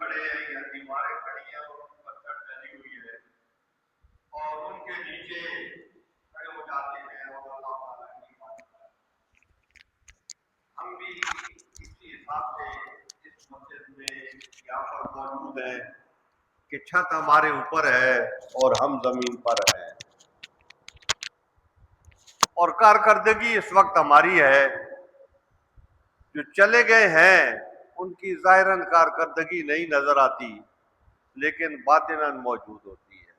کھڑے ہیں یا دیواریں کھڑی ہیں اور پتھر ڈلی ہوئی ہے اور ان کے نیچے کھڑے ہو جاتے ہیں اور اللہ تعالیٰ کی بات کرتے ہیں۔ ہم بھی اسی حساب سے اس مسجد میں یہاں پر موجود ہیں کہ چھت ہمارے اوپر ہے اور ہم زمین پر ہیں، اور کارکردگی اس وقت ہماری ہے۔ جو چلے گئے ہیں ان کی ظاہراً کارکردگی نہیں نظر آتی لیکن باطناً موجود ہوتی ہے۔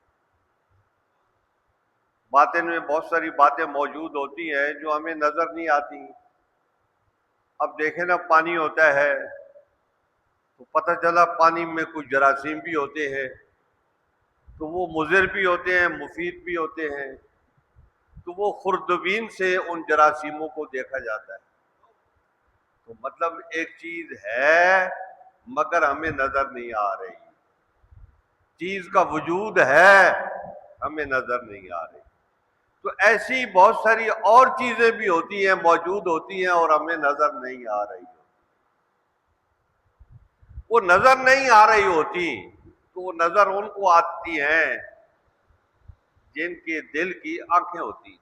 باطن میں بہت ساری باتیں موجود ہوتی ہیں جو ہمیں نظر نہیں آتی۔ اب دیکھیں نا، پانی ہوتا ہے تو پتہ چلا پانی میں کچھ جراثیم بھی ہوتے ہیں، تو وہ مضر بھی ہوتے ہیں، مفید بھی ہوتے ہیں، تو وہ خوردبین سے ان جراثیموں کو دیکھا جاتا ہے۔ تو مطلب ایک چیز ہے مگر ہمیں نظر نہیں آ رہی، چیز کا وجود ہے ہمیں نظر نہیں آ رہی۔ تو ایسی بہت ساری اور چیزیں بھی ہوتی ہیں، موجود ہوتی ہیں اور ہمیں نظر نہیں آ رہی۔ وہ نظر نہیں آ رہی ہوتی تو وہ نظر ان کو آتی ہیں جن کے دل کی آنکھیں ہوتی ہیں،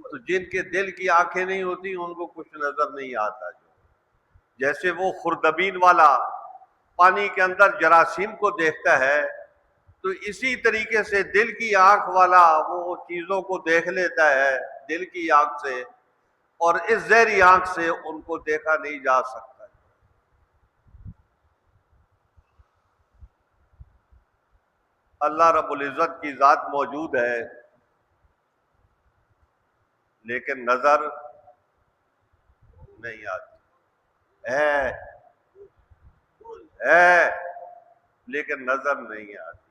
تو جن کے دل کی آنکھیں نہیں ہوتی ان کو کچھ نظر نہیں آتا۔ جیسے وہ خوردبین والا پانی کے اندر جراثیم کو دیکھتا ہے، تو اسی طریقے سے دل کی آنکھ والا وہ چیزوں کو دیکھ لیتا ہے دل کی آنکھ سے، اور اس ظاہری آنکھ سے ان کو دیکھا نہیں جا سکتا۔ اللہ رب العزت کی ذات موجود ہے لیکن نظر نہیں آتی، ہے لیکن نظر نہیں آتی۔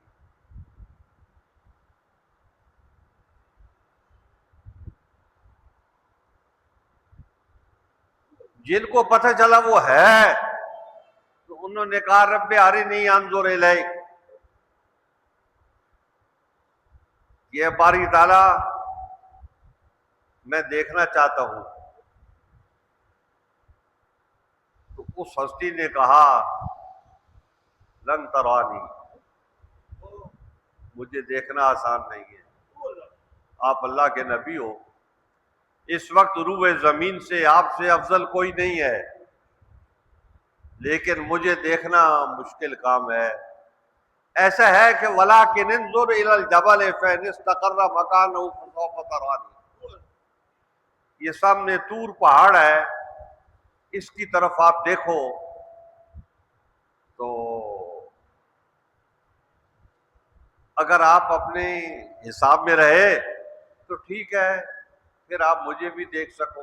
جن کو پتہ چلا وہ ہے تو انہوں نے کہا رب ارنی انظر الیک، یہ باری تعالیٰ میں دیکھنا چاہتا ہوں۔ تو اس ہستی نے کہا لن ترانی، مجھے دیکھنا آسان نہیں ہے، آپ اللہ کے نبی ہو، اس وقت روح زمین سے آپ سے افضل کوئی نہیں ہے، لیکن مجھے دیکھنا مشکل کام ہے۔ ایسا ہے کہ وَلَٰكِنِ انظُرْ إِلَى الْجَبَلِ فَإِنِ اسْتَقَرَّ مَكَانَهُ فَسَوْفَ تَرَانِي، یہ سامنے طور پہاڑ ہے، اس کی طرف آپ دیکھو تو اگر آپ اپنے حساب میں رہے تو ٹھیک ہے، پھر آپ مجھے بھی دیکھ سکو۔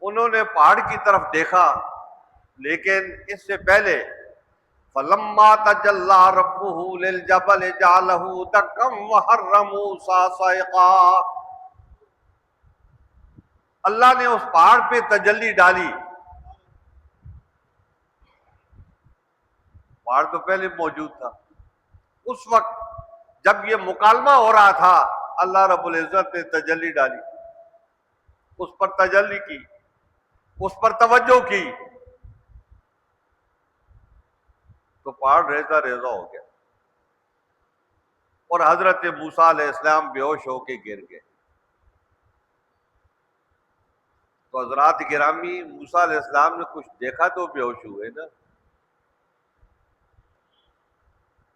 انہوں نے پہاڑ کی طرف دیکھا، لیکن اس سے پہلے فَلَمَّا تَجَلَّىٰ رَبُّهُ لِلْجَبَلِ جَعَلَهُ دَكًّا وَخَرَّ مُوسَىٰ صَعِقًا، اللہ نے اس پہاڑ پہ تجلی ڈالی۔ پہاڑ تو پہلے موجود تھا، اس وقت جب یہ مکالمہ ہو رہا تھا اللہ رب العزت نے تجلی ڈالی، اس پر تجلی کی، اس پر توجہ کی، تو پہاڑ ریزہ ریزہ ہو گیا اور حضرت موسیٰ علیہ السلام بے ہوش ہو کے گر گئے۔ تو حضرات گرامی، موسیٰ علیہ السلام نے کچھ دیکھا تو بے ہوش ہوئے نا،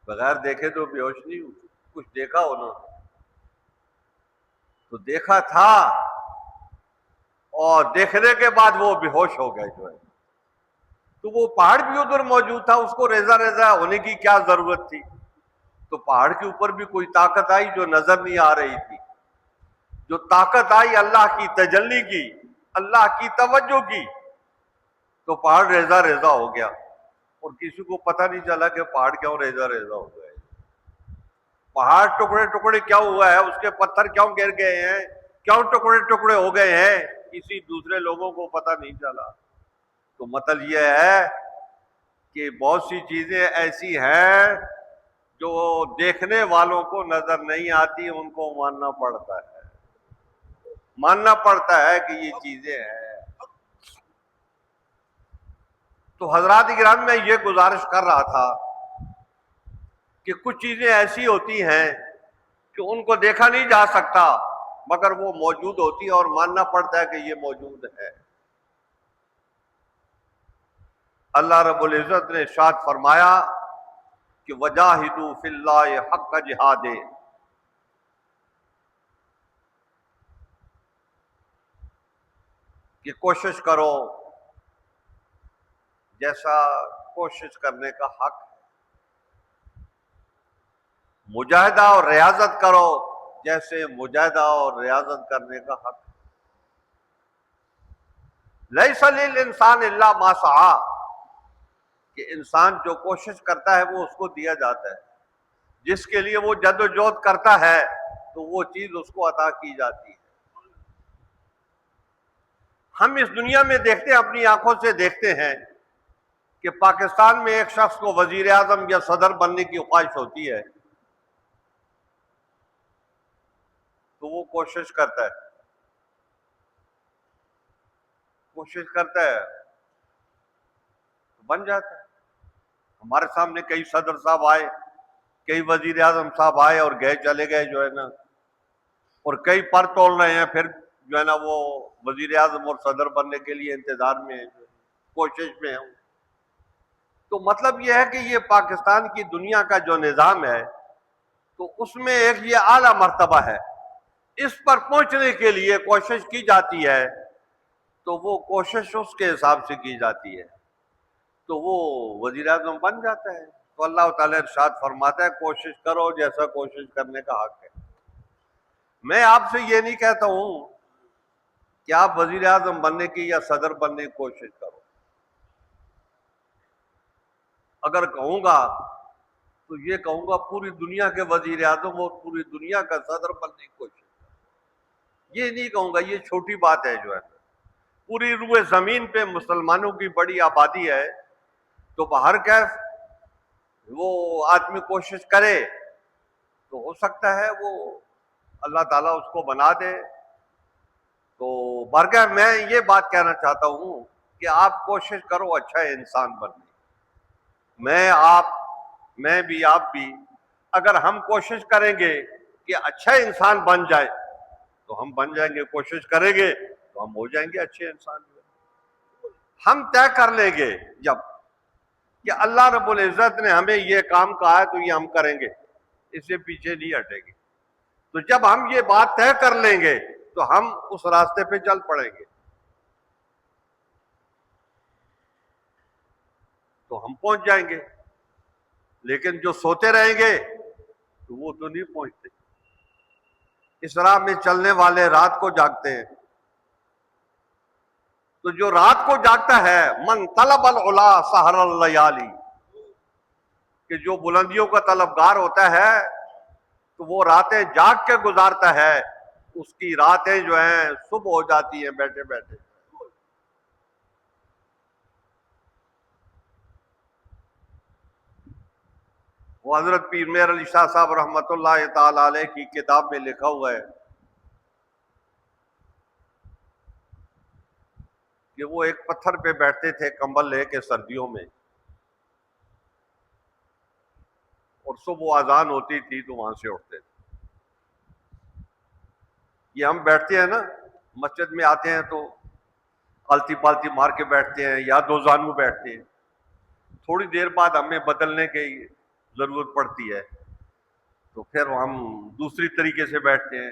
بغیر دیکھے تو بے ہوش نہیں ہوئے، کچھ دیکھا انہوں نے، تو دیکھا تھا اور دیکھنے کے بعد وہ بے ہوش ہو گئے جو ہے۔ تو وہ پہاڑ بھی ادھر موجود تھا، اس کو ریزہ ریزہ ہونے کی کیا ضرورت تھی؟ تو پہاڑ کے اوپر بھی کوئی طاقت آئی جو نظر نہیں آ رہی تھی، جو طاقت آئی اللہ کی تجلی کی، اللہ کی توجہ کی، تو پہاڑ ریزہ ریزہ ہو گیا، اور کسی کو پتہ نہیں چلا کہ پہاڑ کیوں ریزہ ریزہ ہو گئے، پہاڑ ٹکڑے ٹکڑے کیا ہوا ہے، اس کے پتھر کیوں گر گئے ہیں، کیوں ٹکڑے ٹکڑے ہو گئے ہیں، کسی دوسرے لوگوں کو پتہ نہیں چلا۔ تو مطلب یہ ہے کہ بہت سی چیزیں ایسی ہیں جو دیکھنے والوں کو نظر نہیں آتی، ان کو ماننا پڑتا ہے، ماننا پڑتا ہے کہ یہ چیزیں ہیں۔ تو حضرات کرام میں یہ گزارش کر رہا تھا کہ کچھ چیزیں ایسی ہوتی ہیں کہ ان کو دیکھا نہیں جا سکتا مگر وہ موجود ہوتی ہے اور ماننا پڑتا ہے کہ یہ موجود ہے۔ اللہ رب العزت نے ارشاد فرمایا کہ وجاہدوا فی اللہ حق جہاد، کہ کوشش کرو جیسا کوشش کرنے کا حق ہے، مجاہدہ اور ریاضت کرو جیسے مجاہدہ اور ریاضت کرنے کا حق ہے۔ لیس للانسان الا ما سعی، کہ انسان جو کوشش کرتا ہے وہ اس کو دیا جاتا ہے، جس کے لیے وہ جد و جہد کرتا ہے تو وہ چیز اس کو عطا کی جاتی ہے۔ ہم اس دنیا میں دیکھتے ہیں، اپنی آنکھوں سے دیکھتے ہیں کہ پاکستان میں ایک شخص کو وزیر اعظم یا صدر بننے کی خواہش ہوتی ہے تو وہ کوشش کرتا ہے بن جاتا ہے۔ ہمارے سامنے کئی صدر صاحب آئے، کئی وزیر اعظم صاحب آئے اور گئے چلے گئے جو ہے نا، اور کئی پر تول رہے ہیں، پھر جو ہے نا وہ وزیر اعظم اور صدر بننے کے لیے انتظار میں ہیں، کوشش میں ہیں۔ تو مطلب یہ ہے کہ یہ پاکستان کی دنیا کا جو نظام ہے تو اس میں ایک یہ اعلیٰ مرتبہ ہے، اس پر پہنچنے کے لیے کوشش کی جاتی ہے تو وہ کوشش اس کے حساب سے کی جاتی ہے تو وہ وزیر اعظم بن جاتا ہے۔ تو اللہ تعالیٰ ارشاد فرماتا ہے کوشش کرو جیسا کوشش کرنے کا حق ہے۔ میں آپ سے یہ نہیں کہتا ہوں کہ آپ وزیر اعظم بننے کی یا صدر بننے کی کوشش کرو، اگر کہوں گا تو یہ کہوں گا پوری دنیا کے وزیر اعظم اور پوری دنیا کا صدر بننے کی کوشش کرو، یہ نہیں کہوں گا، یہ چھوٹی بات ہے جو ہے۔ پوری روئے زمین پہ مسلمانوں کی بڑی آبادی ہے تو بہر کیف وہ آدمی کوشش کرے تو ہو سکتا ہے وہ اللہ تعالیٰ اس کو بنا دے۔ تو برکہ میں یہ بات کہنا چاہتا ہوں کہ آپ کوشش کرو اچھا انسان بننے، میں بھی آپ بھی اگر ہم کوشش کریں گے کہ اچھا انسان بن جائے تو ہم بن جائیں گے، کوشش کریں گے تو ہم ہو جائیں گے اچھے انسان۔ ہم طے کر لیں گے جب کہ اللہ رب العزت نے ہمیں یہ کام کہا ہے تو یہ ہم کریں گے، اس سے پیچھے نہیں ہٹیں گے۔ تو جب ہم یہ بات طے کر لیں گے تو ہم اس راستے پہ چل پڑیں گے، تو ہم پہنچ جائیں گے۔ لیکن جو سوتے رہیں گے تو وہ تو نہیں پہنچتے۔ اس راہ میں چلنے والے رات کو جاگتے ہیں، تو جو رات کو جاگتا ہے من طلب العلا سحر اللیالی، کہ جو بلندیوں کا طلبگار ہوتا ہے تو وہ راتیں جاگ کے گزارتا ہے، اس کی راتیں جو ہیں صبح ہو جاتی ہیں بیٹھے بیٹھے۔ وہ حضرت پیر مہر علی شاہ صاحب رحمۃ اللہ تعالی علیہ کی کتاب میں لکھا ہوا ہے کہ وہ ایک پتھر پہ بیٹھتے تھے کمبل لے کے سردیوں میں، اور صبح اذان ہوتی تھی تو وہاں سے اٹھتے تھے۔ یہ ہم بیٹھتے ہیں نا مسجد میں آتے ہیں تو التی پالتی مار کے بیٹھتے ہیں یا دو زانو بیٹھتے ہیں، تھوڑی دیر بعد ہمیں بدلنے کی ضرورت پڑتی ہے تو پھر ہم دوسری طریقے سے بیٹھتے ہیں،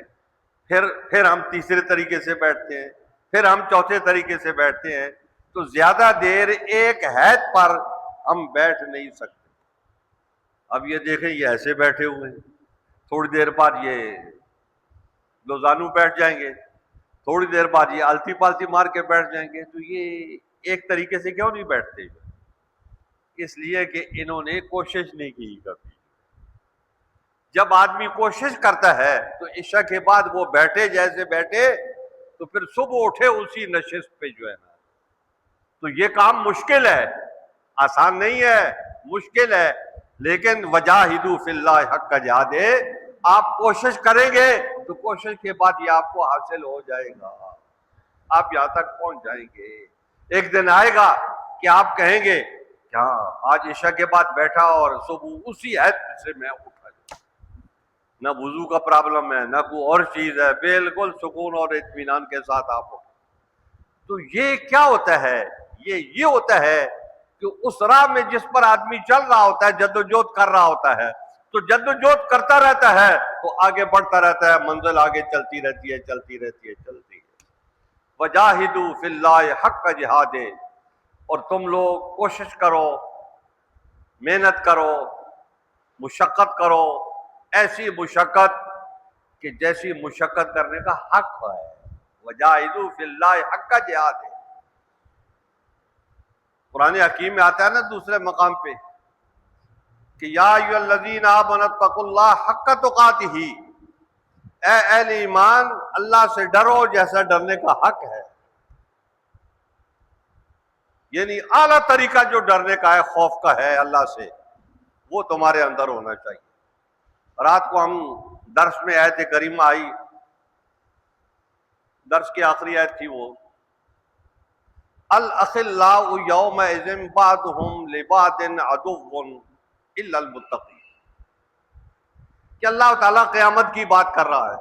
پھر ہم تیسرے طریقے سے بیٹھتے ہیں، پھر ہم چوتھے طریقے سے بیٹھتے ہیں۔ تو زیادہ دیر ایک حیث پر ہم بیٹھ نہیں سکتے۔ اب یہ دیکھیں یہ ایسے بیٹھے ہوئے ہیں، تھوڑی دیر بعد یہ دو زانو بیٹھ جائیں گے، تھوڑی دیر بعد یہ التی پالتی مار کے بیٹھ جائیں گے۔ تو یہ ایک طریقے سے کیوں نہیں بیٹھتے؟ اس لیے کہ انہوں نے کوشش نہیں کی کبھی۔ جب آدمی کوشش کرتا ہے تو عشاء کے بعد وہ بیٹھے جیسے بیٹھے تو پھر صبح اٹھے اسی نشست پہ جو ہے نا۔ تو یہ کام مشکل ہے، آسان نہیں ہے، مشکل ہے، لیکن وجاہدوا فی اللہ حق جہاد، آپ کوشش کریں گے تو کوشش کے بعد یہ آپ کو حاصل ہو جائے گا، آپ یہاں تک پہنچ جائیں گے۔ ایک دن آئے گا کہ آپ کہیں گے کہ ہاں آج عشاء کے بعد بیٹھا اور صبح اسی عہد سے میں اٹھا جاؤں، نہ وضو کا پرابلم ہے نہ کوئی اور چیز ہے، بالکل سکون اور اطمینان کے ساتھ آپ اٹھ۔ تو یہ کیا ہوتا ہے؟ یہ ہوتا ہے کہ اس راہ میں جس پر آدمی چل رہا ہوتا ہے، جدوجہد کر رہا ہوتا ہے، تو جدوجہد کرتا رہتا ہے تو آگے بڑھتا رہتا ہے، منزل آگے چلتی رہتی ہے، چلتی رہتی ہے، چلتی ہے۔ وجاہدوا فی اللہ حق جہاد، اور تم لوگ کوشش کرو، محنت کرو، مشقت کرو، ایسی مشقت کہ جیسی مشقت کرنے کا حق ہے۔ وجاہدوا فی اللہ حق جہاد، قرآن حکیم میں آتا ہے نا دوسرے مقام پہ کہ یا ایھا الذین آمنوا اتقوا اللہ حق تقاتہ، اے اہل ایمان اللہ سے ڈرو جیسا ڈرنے کا حق ہے، یعنی اعلیٰ طریقہ جو ڈرنے کا ہے، خوف کا ہے اللہ سے، وہ تمہارے اندر ہونا چاہیے۔ رات کو ہم درس میں آیت کریمہ آئی، درس کی آخری آیت تھی وہ الاخلاء یومئذ بعضهم لبعض عدو الا المتقین، کہ اللہ تعالیٰ قیامت کی بات کر رہا ہے۔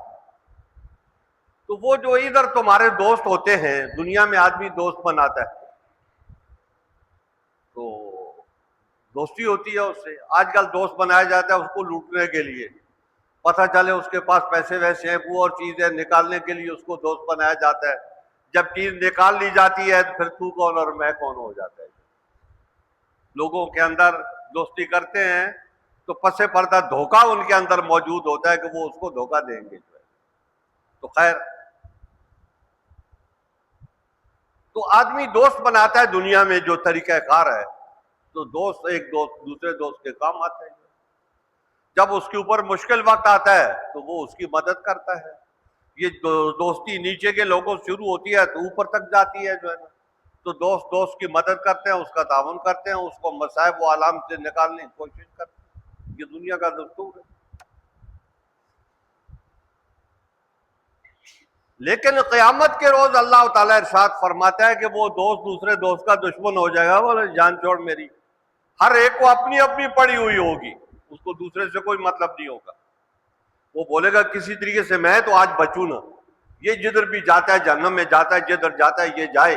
تو وہ جو ادھر تمہارے دوست ہوتے ہیں، دنیا میں آدمی دوست بناتا ہے تو دوستی ہوتی ہے اس سے، آج کل دوست بنایا جاتا ہے اس کو لوٹنے کے لیے، پتہ چلے اس کے پاس پیسے ویسے ہیں، وہ اور چیزیں نکالنے کے لیے اس کو دوست بنایا جاتا ہے، جب چیز نکال لی جاتی ہے تو پھر تو کون اور میں کون ہو جاتا ہے۔ لوگوں کے اندر دوستی کرتے ہیں تو پس پردہ دھوکہ ان کے اندر موجود ہوتا ہے کہ وہ اس کو دھوکہ دیں گے جو ہے۔ تو خیر، تو آدمی دوست بناتا ہے دنیا میں جو طریقہ کار ہے، تو دوست ایک دوست دوسرے دوست کے کام آتا ہے، جب اس کے اوپر مشکل وقت آتا ہے تو وہ اس کی مدد کرتا ہے۔ یہ دوستی نیچے کے لوگوں سے شروع ہوتی ہے تو اوپر تک جاتی ہے جو ہے نا، تو دوست دوست کی مدد کرتے ہیں، اس کا تعاون کرتے ہیں، اس کو مصائب و آلام سے نکالنے کی کوشش کرتے ہیں۔ یہ دنیا کا دستور ہے۔ لیکن قیامت کے روز اللہ تعالیٰ ارشاد فرماتا ہے کہ وہ دوست دوسرے دوست کا دشمن ہو جائے گا، بولے جان چھوڑ میری، ہر ایک کو اپنی اپنی پڑی ہوئی ہوگی، اس کو دوسرے سے کوئی مطلب نہیں ہوگا۔ وہ بولے گا کسی طریقے سے میں تو آج بچوں نا، یہ جدھر بھی جاتا ہے جہنم میں جاتا ہے، جدھر جاتا ہے یہ جائے،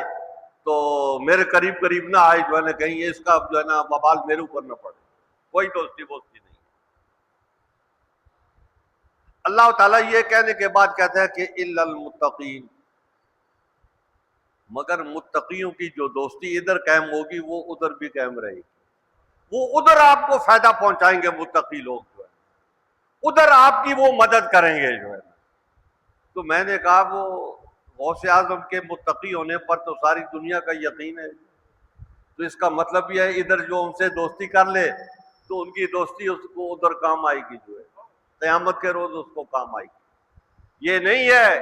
تو میرے قریب قریب نہ آئے جو ہے نا، کہیں اس کا جو ہے نا وبال میرے اوپر نہ پڑے۔ کوئی دوستی ووستی نہیں۔ اللہ تعالیٰ یہ کہنے کے بعد کہتا ہے کہ الا المتقین، مگر متقیوں کی جو دوستی ادھر قائم ہوگی وہ ادھر بھی قائم رہے گی، وہ ادھر آپ کو فائدہ پہنچائیں گے، متقی لوگ جو ہے ادھر آپ کی وہ مدد کریں گے جو ہے۔ تو میں نے کہا وہ غوث اعظم کے متقی ہونے پر تو ساری دنیا کا یقین ہے، تو اس کا مطلب یہ ہے ادھر جو ان سے دوستی کر لے تو ان کی دوستی اس کو ادھر کام آئے گی جو ہے، قیامت کے روز اس کو کام آئے گی۔ یہ نہیں ہے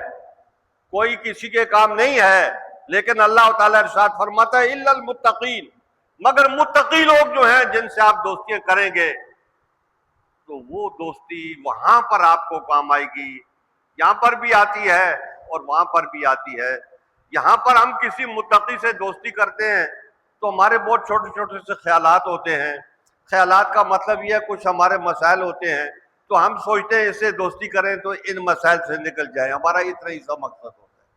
کوئی کسی کے کام نہیں ہے، لیکن اللہ تعالیٰ ارشاد فرماتا ہے الا المتقین، مگر متقی لوگ جو ہیں جن سے آپ دوستیاں کریں گے تو وہ دوستی وہاں پر آپ کو کام آئے گی۔ یہاں پر بھی آتی ہے اور وہاں پر بھی آتی ہے۔ یہاں پر ہم کسی متقی سے دوستی کرتے ہیں تو ہمارے بہت چھوٹے چھوٹے سے خیالات ہوتے ہیں، خیالات کا مطلب یہ ہے کچھ ہمارے مسائل ہوتے ہیں تو ہم سوچتے ہیں اس سے دوستی کریں تو ان مسائل سے نکل جائیں، ہمارا اتنا ہی سا مقصد ہوتا ہے۔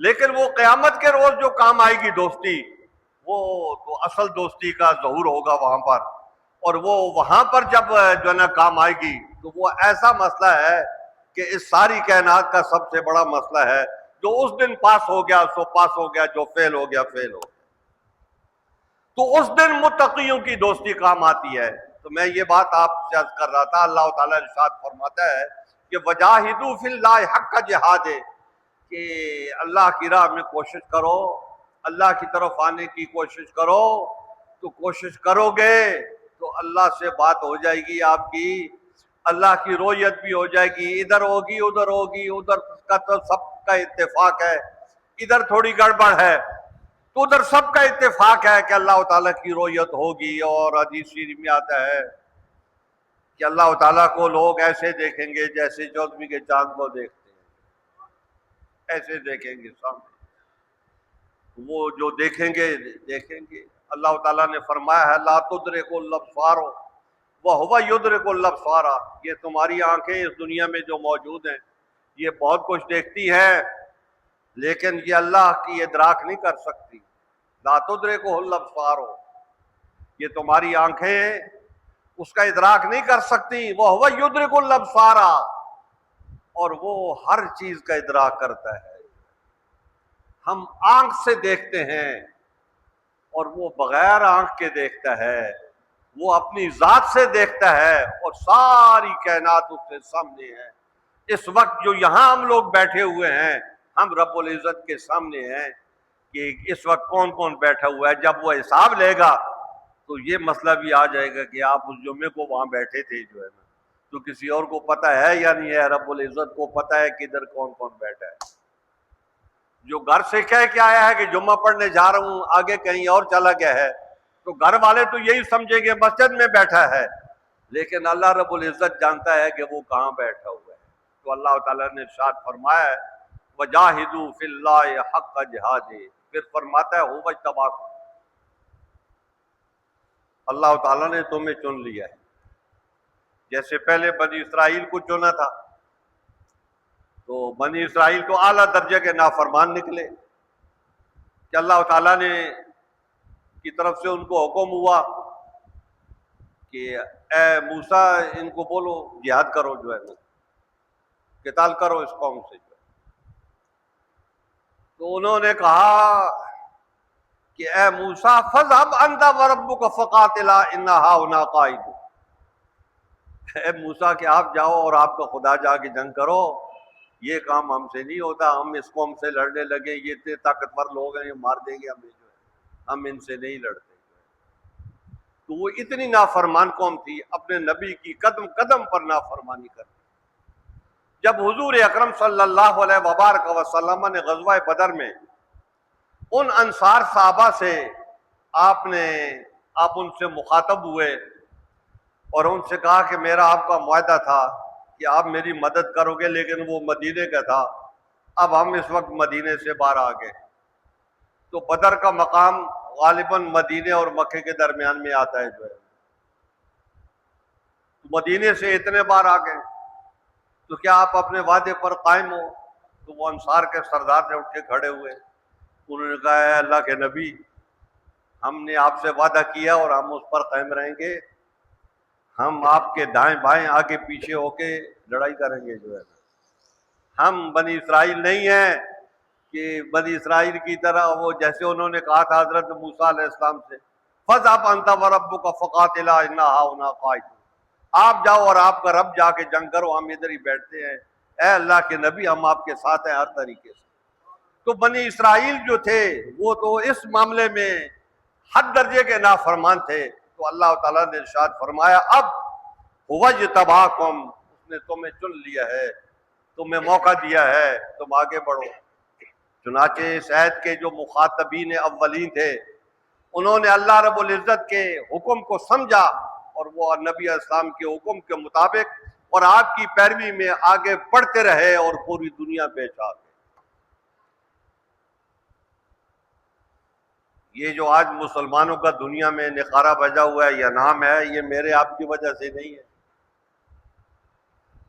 لیکن وہ قیامت کے روز جو کام آئے گی دوستی، وہ تو اصل دوستی کا ظہور ہوگا وہاں پر، اور وہ وہاں پر جب جو ہے نا کام آئے گی تو وہ ایسا مسئلہ ہے کہ اس ساری کائنات کا سب سے بڑا مسئلہ ہے، جو اس دن پاس ہو گیا سو پاس ہو گیا، جو فیل ہو گیا فیل ہو گیا۔ تو اس دن متقیوں کی دوستی کام آتی ہے۔ تو میں یہ بات آپ سے عرض کر رہا تھا، اللہ تعالیٰ ارشاد فرماتا ہے کہ وجاہدوا فی اللہ حق جہاد، کہ اللہ کی راہ میں کوشش کرو، اللہ کی طرف آنے کی کوشش کرو، تو کوشش کرو گے تو اللہ سے بات ہو جائے گی آپ کی، اللہ کی رویت بھی ہو جائے گی، ادھر ہوگی ادھر ہوگی، ادھر کا تو سب کا اتفاق ہے، ادھر تھوڑی گڑبڑ ہے تو ادھر سب کا اتفاق ہے کہ اللہ تعالیٰ کی رویت ہوگی۔ اور حدیث شریف میں آتا ہے کہ اللہ تعالیٰ کو لوگ ایسے دیکھیں گے جیسے چودھویں کے چاند کو دیکھتے ہیں، ایسے دیکھیں گے سامنے۔ وہ جو دیکھیں گے دیکھیں گے۔ اللہ تعالیٰ نے فرمایا ہے لا تدرک الابصار وہو یدرک الابصار، یہ تمہاری آنکھیں اس دنیا میں جو موجود ہیں یہ بہت کچھ دیکھتی ہیں، لیکن یہ اللہ کی ادراک نہیں کر سکتی۔ لا تدرک الابصار، یہ تمہاری آنکھیں اس کا ادراک نہیں کر سکتی، وہو یدرک الابصار، اور وہ ہر چیز کا ادراک کرتا ہے۔ ہم آنکھ سے دیکھتے ہیں اور وہ بغیر آنکھ کے دیکھتا ہے، وہ اپنی ذات سے دیکھتا ہے اور ساری کائنات اس کے سامنے ہے۔ اس وقت جو یہاں ہم لوگ بیٹھے ہوئے ہیں، ہم رب العزت کے سامنے ہیں کہ اس وقت کون کون بیٹھا ہوا ہے۔ جب وہ حساب لے گا تو یہ مسئلہ بھی آ جائے گا کہ آپ اس جمعے کو وہاں بیٹھے تھے جو ہے نا، تو کسی اور کو پتہ ہے یا نہیں ہے؟ رب العزت کو پتہ ہے کہ ادھر کون کون بیٹھا ہے۔ جو گھر سے کہہ کے آیا ہے کہ جمعہ پڑھنے جا رہا ہوں، آگے کہیں اور چلا گیا ہے، تو گھر والے تو یہی سمجھیں گے مسجد میں بیٹھا ہے، لیکن اللہ رب العزت جانتا ہے کہ وہ کہاں بیٹھا ہوا ہے۔ تو اللہ تعالیٰ نے ارشاد فرمایا ہے وَجَاهِدُوا فِي اللَّهِ حَقَّ جِهَادِهِ، پھر فرماتا ہے هُوَ اجْتَبَاكُمْ، اللہ تعالیٰ نے تمہیں چن لیا ہے، جیسے پہلے بنی اسرائیل کو چنا تھا، تو بنی اسرائیل تو اعلیٰ درجے کے نافرمان نکلے کہ اللہ تعالیٰ نے کی طرف سے ان کو حکم ہوا کہ اے موسیٰ ان کو بولو جہاد کرو، جو ہے قتال کرو اس قوم سے۔ تو انہوں نے کہا کہ اے موسیٰ فَاذْهَبْ أَنْتَ وَرَبُّكَ فَقَاتِلَا إِنَّا هَاهُنَا قَاعِدُونَ، اے موسیٰ کہ آپ جاؤ اور آپ کا خدا جا کے جنگ کرو، یہ کام ہم سے نہیں ہوتا، ہم اس قوم سے لڑنے لگے، یہ اتنے طاقتور لوگ ہیں، یہ مار دیں گے ہمیں، جو ہے ہم ان سے نہیں لڑتے۔ تو وہ اتنی نافرمان قوم تھی، اپنے نبی کی قدم قدم پر نافرمانی کرتی۔ جب حضور اکرم صلی اللہ علیہ وبارک وسلم نے غزوہ بدر میں ان انصار صحابہ سے آپ ان سے مخاطب ہوئے اور ان سے کہا کہ میرا آپ کا معاہدہ تھا کہ آپ میری مدد کرو گے، لیکن وہ مدینے کا تھا، اب ہم اس وقت مدینے سے باہر آ گئے۔ تو بدر کا مقام غالباً مدینے اور مکے کے درمیان میں آتا ہے، جو ہے مدینے سے اتنے بار آ گئے، تو کیا آپ اپنے وعدے پر قائم ہو؟ تو وہ انصار کے سردار سے اٹھ کے کھڑے ہوئے، انہوں نے کہا اے اللہ کے نبی، ہم نے آپ سے وعدہ کیا اور ہم اس پر قائم رہیں گے، ہم آپ کے دائیں بائیں آگے پیچھے ہو کے لڑائی کریں گے، جو ہے ہم بنی اسرائیل نہیں ہیں کہ بنی اسرائیل کی طرح وہ جیسے انہوں نے کہا تھا حضرت موسیٰ علیہ السلام سے فَاذْهَبْ أَنْتَ وَرَبُّكَ فَقَاتِلَا إِنَّا هَاهُنَا قَاعِدُونَ، آپ جاؤ اور آپ کا رب جا کے جنگ کرو، ہم ادھر ہی بیٹھتے ہیں۔ اے اللہ کے نبی، ہم آپ کے ساتھ ہیں ہر طریقے سے۔ تو بنی اسرائیل جو تھے وہ تو اس معاملے میں حد درجے کے نافرمان تھے، تو اللہ تعالیٰ نے ارشاد فرمایا اب هُوَ اجْتَبَاكُمْ، اس نے تمہیں چن لیا ہے، تمہیں موقع دیا ہے، تم آگے بڑھو۔ چنانچہ اس آیت کے جو مخاطبین اولین تھے انہوں نے اللہ رب العزت کے حکم کو سمجھا اور وہ نبی اسلام کے حکم کے مطابق اور آپ کی پیروی میں آگے بڑھتے رہے اور پوری دنیا پہ چھا گئے۔ یہ جو آج مسلمانوں کا دنیا میں نخارہ بجا ہوا ہے یا نام ہے، یہ میرے آپ کی وجہ سے نہیں ہے،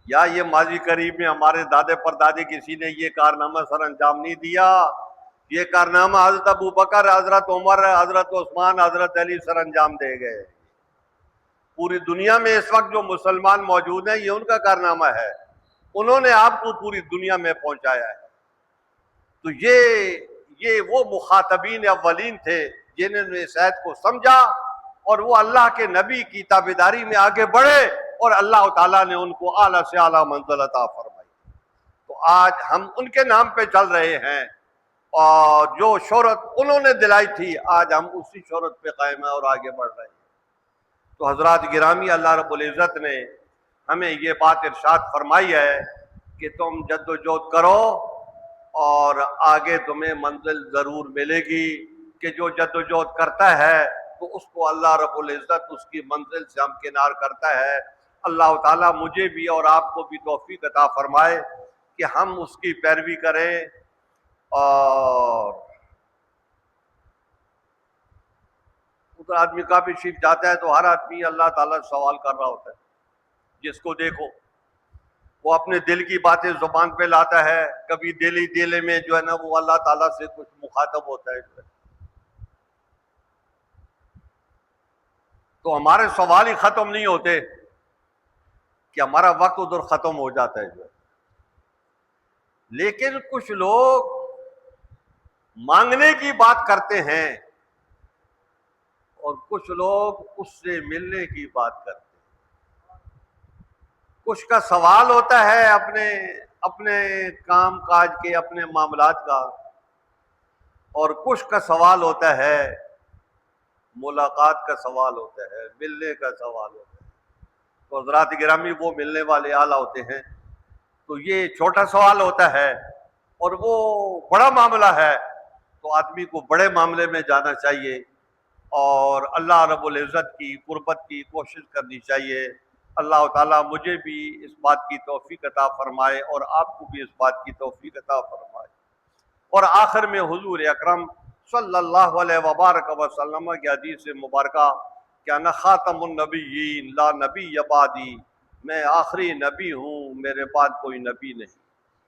یا یہ ماضی قریب میں ہمارے دادے پر دادے کسی نے یہ کارنامہ سر انجام نہیں دیا، یہ کارنامہ حضرت ابو بکر، حضرت عمر، حضرت عثمان، حضرت علی سر انجام دے گئے۔ پوری دنیا میں اس وقت جو مسلمان موجود ہیں یہ ان کا کارنامہ ہے، انہوں نے آپ کو پوری دنیا میں پہنچایا ہے۔ تو یہ وہ مخاطبین اولین تھے جنہوں نے اس آیت کو سمجھا اور وہ اللہ کے نبی کی تابعداری میں آگے بڑھے اور اللہ تعالیٰ نے ان کو اعلیٰ سے اعلیٰ منزل عطا فرمائی۔ تو آج ہم ان کے نام پہ چل رہے ہیں اور جو شہرت انہوں نے دلائی تھی آج ہم اسی شہرت پہ قائم ہیں اور آگے بڑھ رہے ہیں۔ تو حضرات گرامی، اللہ رب العزت نے ہمیں یہ بات ارشاد فرمائی ہے کہ تم جد و جہد کرو اور آگے تمہیں منزل ضرور ملے گی، کہ جو جد و جہد کرتا ہے تو اس کو اللہ رب العزت اس کی منزل سے ہمکنار کرتا ہے۔ اللہ تعالیٰ مجھے بھی اور آپ کو بھی توفیق عطا فرمائے کہ ہم اس کی پیروی کریں اور ادھر آدمی کعبے شریف جاتا ہے تو ہر آدمی اللہ تعالیٰ سے سوال کر رہا ہوتا ہے، جس کو دیکھو وہ اپنے دل کی باتیں زبان پہ لاتا ہے، کبھی دل میں جو ہے نا وہ اللہ تعالیٰ سے کچھ مخاطب ہوتا ہے۔ تو ہمارے سوال ہی ختم نہیں ہوتے کہ ہمارا وقت ادھر ختم ہو جاتا ہے جو ہے۔ لیکن کچھ لوگ مانگنے کی بات کرتے ہیں اور کچھ لوگ اس سے ملنے کی بات کرتے ہیں۔ کچھ کا سوال ہوتا ہے اپنے کام کاج کے، اپنے معاملات کا، اور کچھ کا سوال ہوتا ہے ملاقات کا سوال ہوتا ہے، ملنے کا سوال ہوتا ہے۔ تو حضرات گرامی وہ ملنے والے اعلیٰ ہوتے ہیں۔ تو یہ چھوٹا سوال ہوتا ہے اور وہ بڑا معاملہ ہے، تو آدمی کو بڑے معاملے میں جانا چاہیے اور اللہ رب العزت کی قربت کی کوشش کرنی چاہیے۔ اللہ تعالیٰ مجھے بھی اس بات کی توفیق عطا فرمائے اور آپ کو بھی اس بات کی توفیق عطا فرمائے۔ اور آخر میں حضور اکرم صلی اللہ علیہ وبارک وسلم کی حدیث مبارکہ کہ انا خاتم النبیین لا نبی بعدی، میں آخری نبی ہوں، میرے بعد کوئی نبی نہیں۔